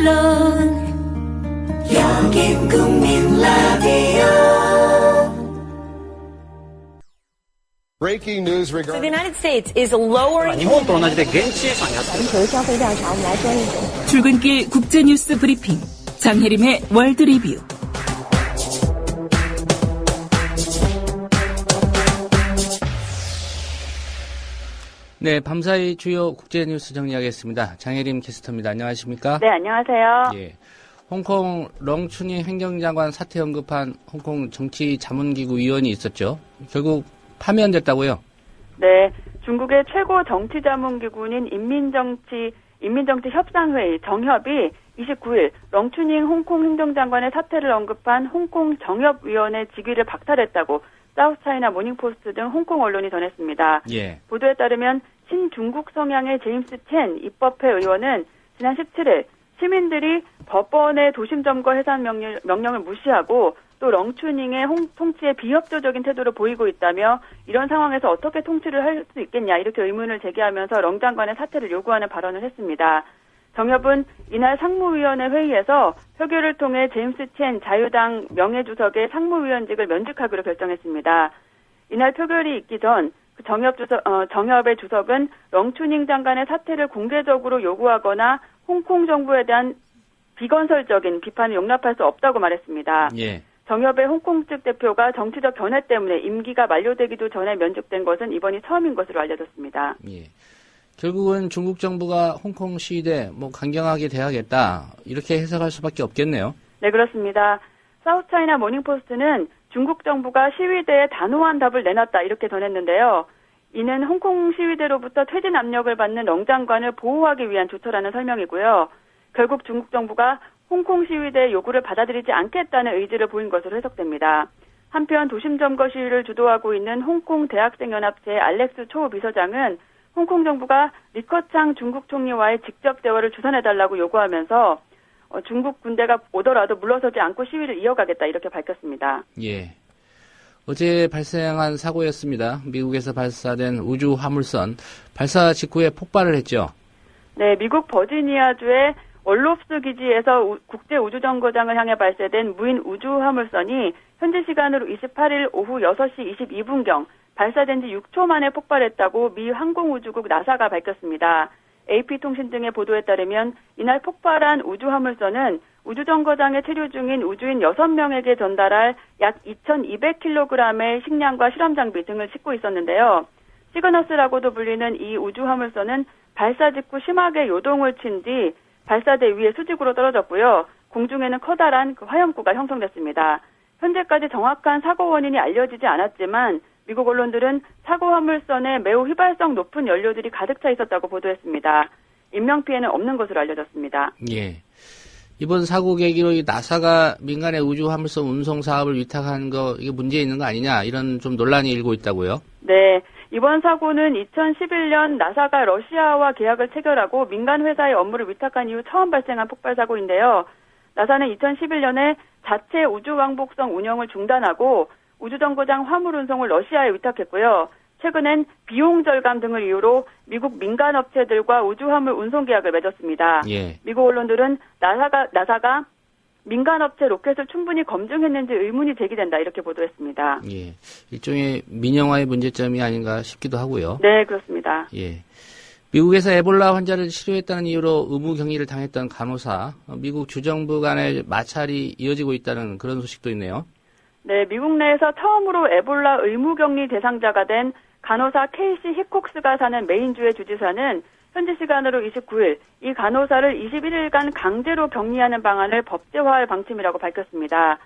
물론 여긴 국민 라디오. Breaking news regarding the United States is lowering. 출근길 국제뉴스 브리핑 장혜림의 월드 리뷰. 네, 밤사이 주요 국제뉴스 정리하겠습니다. 장혜림 캐스터입니다. 안녕하십니까? 네, 안녕하세요. 예. 홍콩 렁춘이 행정장관 사퇴 언급한 홍콩 정치자문기구 위원이 있었죠. 결국 파면됐다고요? 네, 중국의 최고 정치자문기구인 인민정치협상회의 정협이 29일 렁춘잉 홍콩 행정장관의 사퇴를 언급한 홍콩 정협위원회 직위를 박탈했다고 사우스차이나 모닝포스트 등 홍콩 언론이 전했습니다. 예. 보도에 따르면 친중국 성향의 제임스 첸 입법회 의원은 지난 17일 시민들이 법원의 도심점거 해산 명령을 무시하고 또 렁춘잉의 통치에 비협조적인 태도를 보이고 있다며 이런 상황에서 어떻게 통치를 할 수 있겠냐 이렇게 의문을 제기하면서 렁 장관의 사퇴를 요구하는 발언을 했습니다. 정협은 이날 상무위원회 회의에서 표결을 통해 제임스 첸 자유당 명예주석의 상무위원직을 면직하기로 결정했습니다. 이날 표결이 있기 전 정협의 주석은 렁춘잉 장관의 사퇴를 공개적으로 요구하거나 홍콩 정부에 대한 비건설적인 비판을 용납할 수 없다고 말했습니다. 예. 정협의 홍콩 측 대표가 정치적 견해 때문에 임기가 만료되기도 전에 면직된 것은 이번이 처음인 것으로 알려졌습니다. 예. 결국은 중국 정부가 홍콩 시위대 강경하게 대하겠다 이렇게 해석할 수밖에 없겠네요. 네, 그렇습니다. 사우스차이나 모닝포스트는 중국 정부가 시위대에 단호한 답을 내놨다 이렇게 전했는데요. 이는 홍콩 시위대로부터 퇴진 압력을 받는 렁 장관을 보호하기 위한 조처라는 설명이고요. 결국 중국 정부가 홍콩 시위대의 요구를 받아들이지 않겠다는 의지를 보인 것으로 해석됩니다. 한편 도심점거 시위를 주도하고 있는 홍콩 대학생연합체 알렉스 초 비서장은 홍콩 정부가 리커창 중국 총리와의 직접 대화를 주선해달라고 요구하면서 중국 군대가 오더라도 물러서지 않고 시위를 이어가겠다 이렇게 밝혔습니다. 예. 어제 발생한 사고였습니다. 미국에서 발사된 우주 화물선 발사 직후에 폭발을 했죠. 네, 미국 버지니아주의 월롭스 기지에서 국제우주정거장을 향해 발사된 무인 우주 화물선이 현지 시간으로 28일 오후 6시 22분경 발사된 지 6초 만에 폭발했다고 미 항공우주국 나사가 밝혔습니다. AP통신 등의 보도에 따르면 이날 폭발한 우주 화물선은 우주정거장에 체류 중인 우주인 6명에게 전달할 약 2,200kg의 식량과 실험장비 등을 싣고 있었는데요. 시그너스라고도 불리는 이 우주 화물선은 발사 직후 심하게 요동을 친 뒤 발사대 위에 수직으로 떨어졌고요. 공중에는 커다란 화염구가 형성됐습니다. 현재까지 정확한 사고 원인이 알려지지 않았지만 미국 언론들은 사고 화물선에 매우 휘발성 높은 연료들이 가득 차 있었다고 보도했습니다. 인명피해는 없는 것으로 알려졌습니다. 예. 이번 사고 계기로 이 나사가 민간의 우주 화물선 운송 사업을 위탁한 거 이게 문제 있는 거 아니냐 이런 좀 논란이 일고 있다고요? 네. 이번 사고는 2011년 나사가 러시아와 계약을 체결하고 민간 회사의 업무를 위탁한 이후 처음 발생한 폭발 사고인데요. 나사는 2011년에 자체 우주왕복선 운영을 중단하고 우주정거장 화물 운송을 러시아에 위탁했고요. 최근엔 비용 절감 등을 이유로 미국 민간 업체들과 우주화물 운송 계약을 맺었습니다. 예. 미국 언론들은 나사가 민간 업체 로켓을 충분히 검증했는지 의문이 제기된다 이렇게 보도했습니다. 예. 일종의 민영화의 문제점이 아닌가 싶기도 하고요. 네, 그렇습니다. 예. 미국에서 에볼라 환자를 치료했다는 이유로 의무 격리를 당했던 간호사, 미국 주정부 간의 마찰이 이어지고 있다는 그런 소식도 있네요. 네, 미국 내에서 처음으로 에볼라 의무 격리 대상자가 된 간호사 케이시 히콕스가 사는 메인주의 주지사는 현지 시간으로 29일 이 간호사를 21일간 강제로 격리하는 방안을 법제화할 방침이라고 밝혔습니다.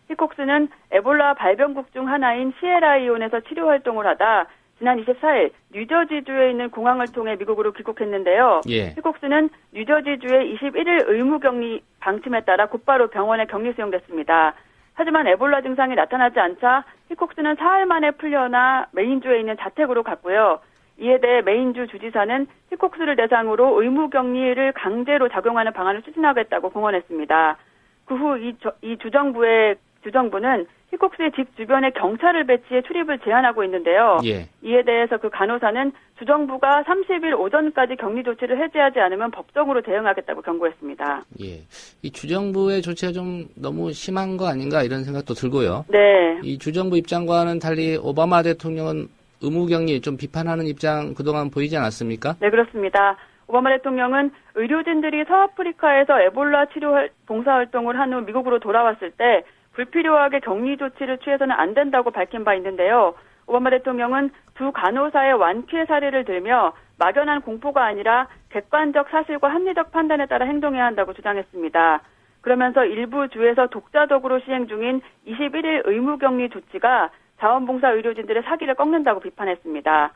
히콕스는 에볼라 발병국 중 하나인 시에라리온에서 치료 활동을 하다 지난 24일 뉴저지주에 있는 공항을 통해 미국으로 귀국했는데요. 예. 히콕스는 뉴저지주의 21일 의무격리 방침에 따라 곧바로 병원에 격리 수용됐습니다. 하지만 에볼라 증상이 나타나지 않자 히콕스는 사흘 만에 풀려나 메인주에 있는 자택으로 갔고요. 이에 대해 메인주 주지사는 히콕스를 대상으로 의무격리를 강제로 작용하는 방안을 추진하겠다고 공언했습니다. 그 후 이 주정부는 희곡수의 집 주변에 경찰을 배치해 출입을 제한하고 있는데요. 예. 이에 대해서 그 간호사는 주정부가 30일 오전까지 격리 조치를 해제하지 않으면 법적으로 대응하겠다고 경고했습니다. 예. 이 주정부의 조치가 좀 너무 심한 거 아닌가 이런 생각도 들고요. 네. 이 주정부 입장과는 달리 오바마 대통령은 의무격리 좀 비판하는 입장 그동안 보이지 않았습니까? 네, 그렇습니다. 오바마 대통령은 의료진들이 서아프리카에서 에볼라 치료 봉사활동을 한 후 미국으로 돌아왔을 때 불필요하게 격리 조치를 취해서는 안 된다고 밝힌 바 있는데요. 오바마 대통령은 두 간호사의 완피해 사례를 들며 막연한 공포가 아니라 객관적 사실과 합리적 판단에 따라 행동해야 한다고 주장했습니다. 그러면서 일부 주에서 독자적으로 시행 중인 21일 의무격리 조치가 자원봉사 의료진들의 사기를 꺾는다고 비판했습니다.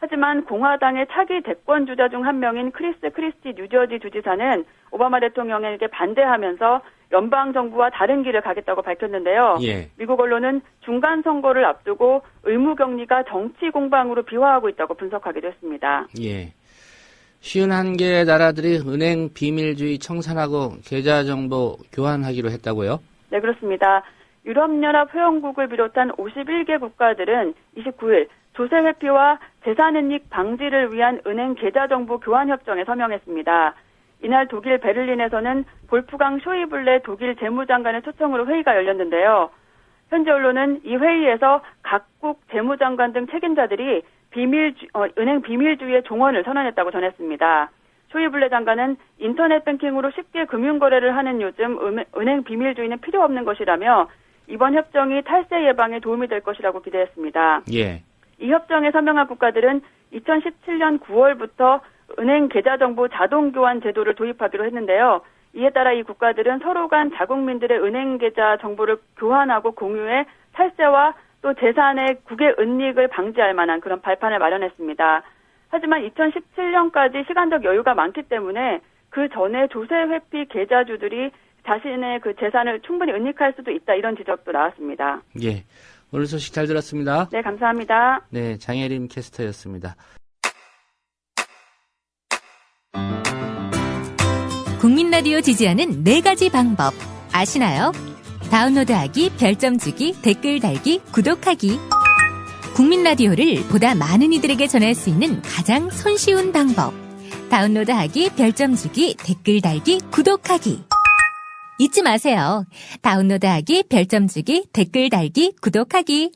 하지만 공화당의 차기 대권 주자 중 한 명인 크리스 크리스티 뉴저지 주지사는 오바마 대통령에게 반대하면서 연방정부와 다른 길을 가겠다고 밝혔는데요. 예. 미국 언론은 중간 선거를 앞두고 의무격리가 정치 공방으로 비화하고 있다고 분석하기도 했습니다. 예. 51개의 나라들이 은행 비밀주의 청산하고 계좌정보 교환하기로 했다고요? 네, 그렇습니다. 유럽연합 회원국을 비롯한 51개 국가들은 29일 조세 회피와 재산은닉 방지를 위한 은행 계좌정보 교환 협정에 서명했습니다. 이날 독일 베를린에서는 볼프강 쇼이블레 독일 재무장관의 초청으로 회의가 열렸는데요. 현지 언론은 이 회의에서 각국 재무장관 등 책임자들이 은행 비밀주의의 종언을 선언했다고 전했습니다. 쇼이블레 장관은 인터넷 뱅킹으로 쉽게 금융거래를 하는 요즘 은행 비밀주의는 필요 없는 것이라며 이번 협정이 탈세 예방에 도움이 될 것이라고 기대했습니다. 예. 이 협정에 서명한 국가들은 2017년 9월부터 은행 계좌 정보 자동 교환 제도를 도입하기로 했는데요. 이에 따라 이 국가들은 서로 간 자국민들의 은행 계좌 정보를 교환하고 공유해 탈세와 또 재산의 국외 은닉을 방지할 만한 그런 발판을 마련했습니다. 하지만 2017년까지 시간적 여유가 많기 때문에 그 전에 조세 회피 계좌주들이 자신의 그 재산을 충분히 은닉할 수도 있다 이런 지적도 나왔습니다. 예. 오늘 소식 잘 들었습니다. 네, 감사합니다. 네, 장혜림 캐스터였습니다. 국민 라디오 지지하는 4가지 방법 아시나요? 다운로드하기, 별점 주기, 댓글 달기, 구독하기. 국민 라디오를 보다 많은 이들에게 전할 수 있는 가장 손쉬운 방법. 다운로드하기, 별점 주기, 댓글 달기, 구독하기. 잊지 마세요. 다운로드하기, 별점 주기, 댓글 달기, 구독하기.